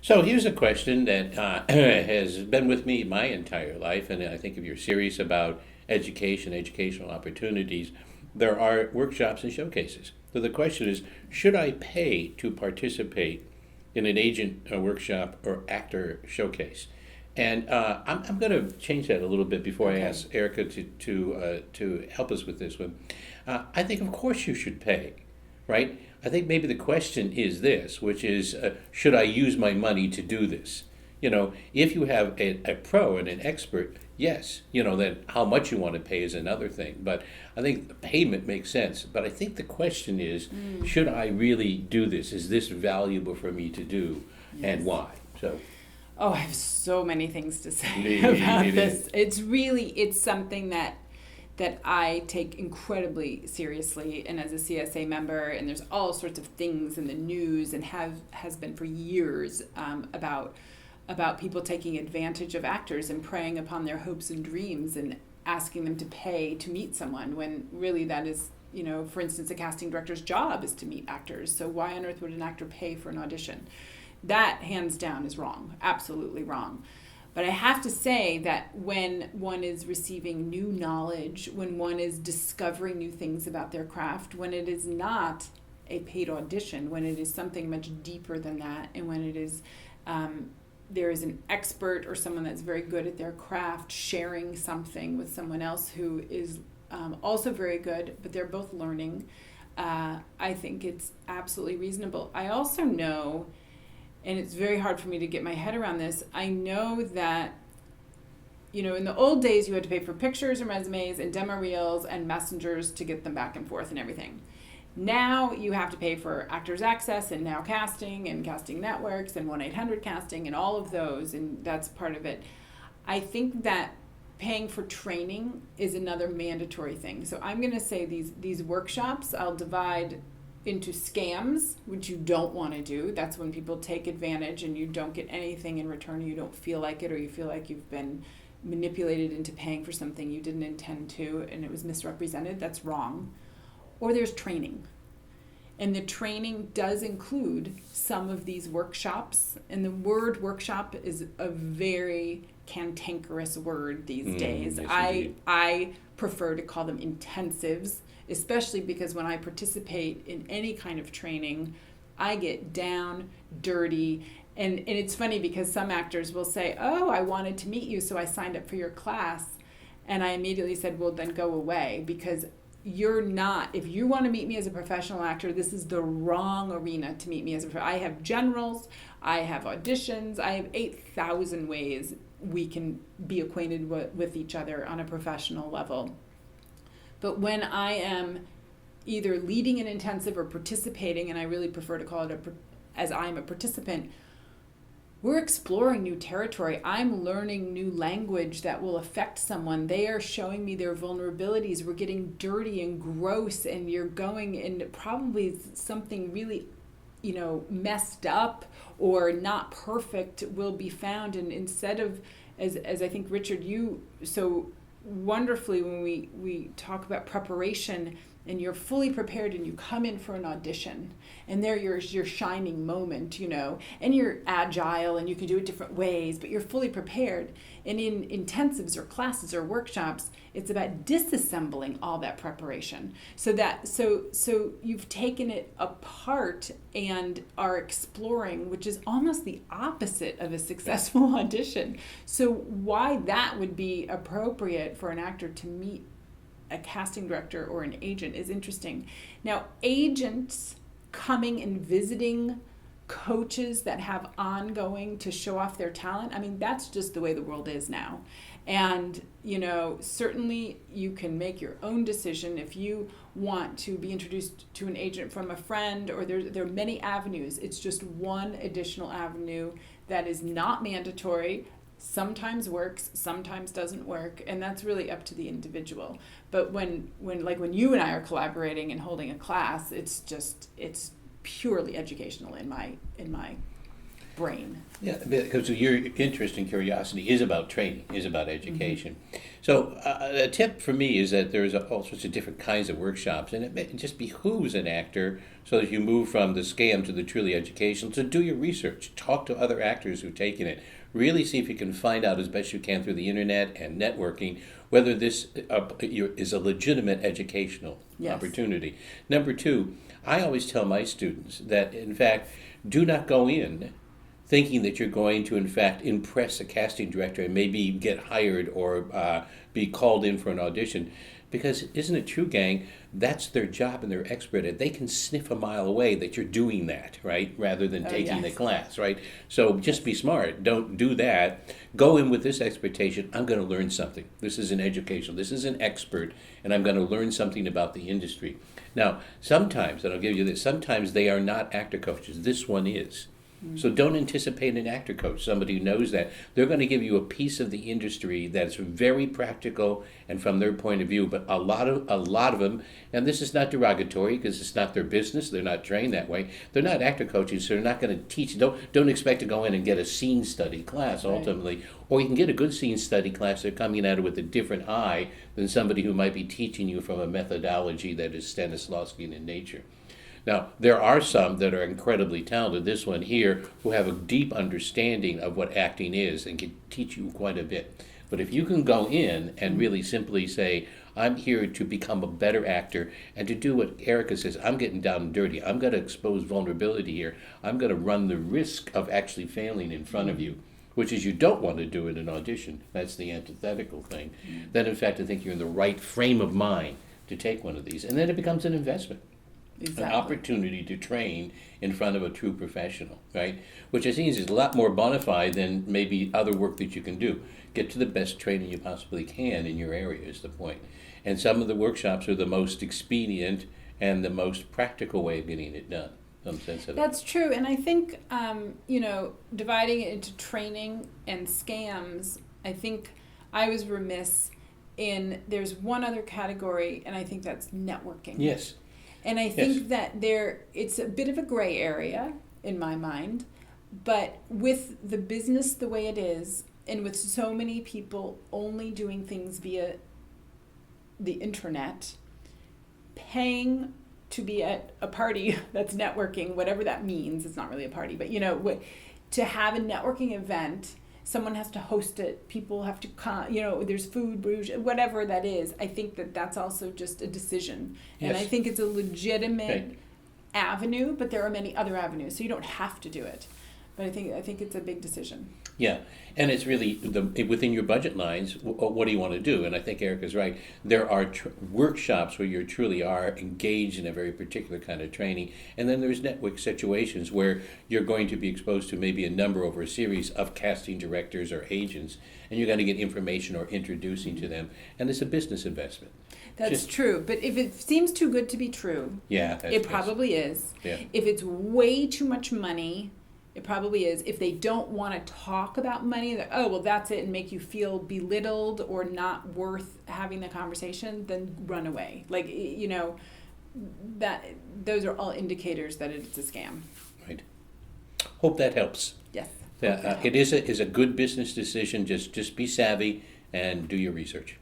So here's a question that has been with me my entire life, and I think if you're serious about education, educational opportunities, there are workshops and showcases. So the question is, should I pay to participate in an agent workshop or actor showcase? And I'm going to change that a little bit before I Okay. ask Erica to help us with this one. I think, of course, you should pay, right? I think maybe the question is this, which is, should I use my money to do this? If you have a pro and an expert, yes, then how much you want to pay is another thing. But I think the payment makes sense. But I think the question is, should I really do this? Is this valuable for me to do, Yes. and why? So, Oh, I have so many things to say Me about neither. this. It's something that I take incredibly seriously, and as a CSA member, and there's all sorts of things in the news and has been for years about people taking advantage of actors and preying upon their hopes and dreams and asking them to pay to meet someone when really that is, for instance, a casting director's job is to meet actors. So why on earth would an actor pay for an audition? That, hands down, is wrong, absolutely wrong. But I have to say that when one is receiving new knowledge, when one is discovering new things about their craft, when it is not a paid audition, when it is something much deeper than that, and when it is there is an expert or someone that's very good at their craft sharing something with someone else who is also very good, but they're both learning, I think it's absolutely reasonable. I also know, and it's very hard for me to get my head around this, I know that, in the old days you had to pay for pictures and resumes and demo reels and messengers to get them back and forth and everything. Now you have to pay for Actors Access and Now Casting and Casting Networks and 1-800-CASTING and all of those, and that's part of it. I think that paying for training is another mandatory thing. So I'm going to say these workshops, I'll divide into scams, which you don't want to do. That's when people take advantage and you don't get anything in return, or you don't feel like it, or you feel like you've been manipulated into paying for something you didn't intend to and it was misrepresented. That's wrong. Or there's training. And the training does include some of these workshops. And the word workshop is a very cantankerous word these days. yes, I indeed. I prefer to call them intensives, especially because when I participate in any kind of training, I get down, dirty, and it's funny because some actors will say, "Oh, I wanted to meet you, so I signed up for your class." And I immediately said, "Well, then go away, because you're not, if you want to meet me as a professional actor, this is the wrong arena to meet me as I have generals, I have auditions, I have 8,000 ways we can be acquainted with each other on a professional level. But when I am either leading an intensive or participating, and I really prefer to call it as I'm a participant, we're exploring new territory. I'm learning new language that will affect someone. They are showing me their vulnerabilities. We're getting dirty and gross, and you're going in probably something really, messed up or not perfect will be found. And instead of, as I think, Richard, you so wonderfully, when we talk about preparation, and you're fully prepared and you come in for an audition, and there your shining moment, and you're agile and you can do it different ways, but you're fully prepared. And in intensives or classes or workshops, it's about disassembling all that preparation so you've taken it apart and are exploring, which is almost the opposite of a successful audition. So why that would be appropriate for an actor to meet a casting director or an agent is interesting. Now, agents coming and visiting coaches that have ongoing to show off their talent, that's just the way the world is now. And, certainly you can make your own decision if you want to be introduced to an agent from a friend, or there are many avenues. It's just one additional avenue that is not mandatory. Sometimes works, sometimes doesn't work, and that's really up to the individual. But when you and I are collaborating and holding a class, it's purely educational in my brain. Yeah, because your interest and curiosity is about training, is about education. So a tip for me is that there's all sorts of different kinds of workshops, and it just behooves an actor, so as you move from the scam to the truly educational, to do your research, talk to other actors who've taken it, really see if you can find out as best you can through the internet and networking whether this is a legitimate educational Yes. opportunity. Number two, I always tell my students that, in fact, do not go in thinking that you're going to, in fact, impress a casting director and maybe get hired or be called in for an audition. Because isn't it true, gang? That's their job and they're expert at. They can sniff a mile away that you're doing that, right? Rather than taking the yes. class, right? So just be smart. Don't do that. Go in with this expectation. I'm going to learn something. This is an educational. This is an expert, and I'm going to learn something about the industry. Now, sometimes, and I'll give you this, sometimes they are not actor coaches. This one is. So don't anticipate an actor coach, somebody who knows that. They're going to give you a piece of the industry that's very practical and from their point of view. But a lot of them, and this is not derogatory because it's not their business. They're not trained that way. They're not actor coaches, so they're not going to teach. Don't expect to go in and get a scene study class ultimately, or you can get a good scene study class. They're coming at it with a different eye than somebody who might be teaching you from a methodology that is Stanislavskian in nature. Now, there are some that are incredibly talented, this one here, who have a deep understanding of what acting is and can teach you quite a bit. But if you can go in and really simply say, I'm here to become a better actor and to do what Erica says, I'm getting down and dirty, I'm going to expose vulnerability here, I'm going to run the risk of actually failing in front of you, which is you don't want to do in an audition, that's the antithetical thing, then in fact I think you're in the right frame of mind to take one of these. And then it becomes an investment. Exactly. An opportunity to train in front of a true professional, right? Which I think is a lot more bona fide than maybe other work that you can do. Get to the best training you possibly can in your area is the point. And some of the workshops are the most expedient and the most practical way of getting it done. Some sense of it. That's true, and I think dividing it into training and scams, I think I was remiss in. There's one other category, and I think that's networking. Yes. And I think that it's a bit of a gray area in my mind, but with the business the way it is, and with so many people only doing things via the internet, paying to be at a party that's networking, whatever that means, it's not really a party, but to have a networking event, someone has to host it, people have to come, there's food, bouge, whatever that is. I think that's also just a decision. And Yes. I think it's a legitimate avenue, but there are many other avenues, so you don't have to do it. But I think it's a big decision. Yeah, and it's really within your budget lines, what do you want to do? And I think Erica's right. There are workshops where you truly are engaged in a very particular kind of training. And then there's network situations where you're going to be exposed to maybe a number over a series of casting directors or agents, and you're going to get information or introducing to them. And it's a business investment. That's true. But if it seems too good to be true, it probably is. Yeah. If it's way too much money, it probably is. If they don't want to talk about money, that's it, and make you feel belittled or not worth having the conversation, then run away. Those are all indicators that it's a scam. Right. Hope that helps. Yes. It is a good business decision. Just be savvy and do your research.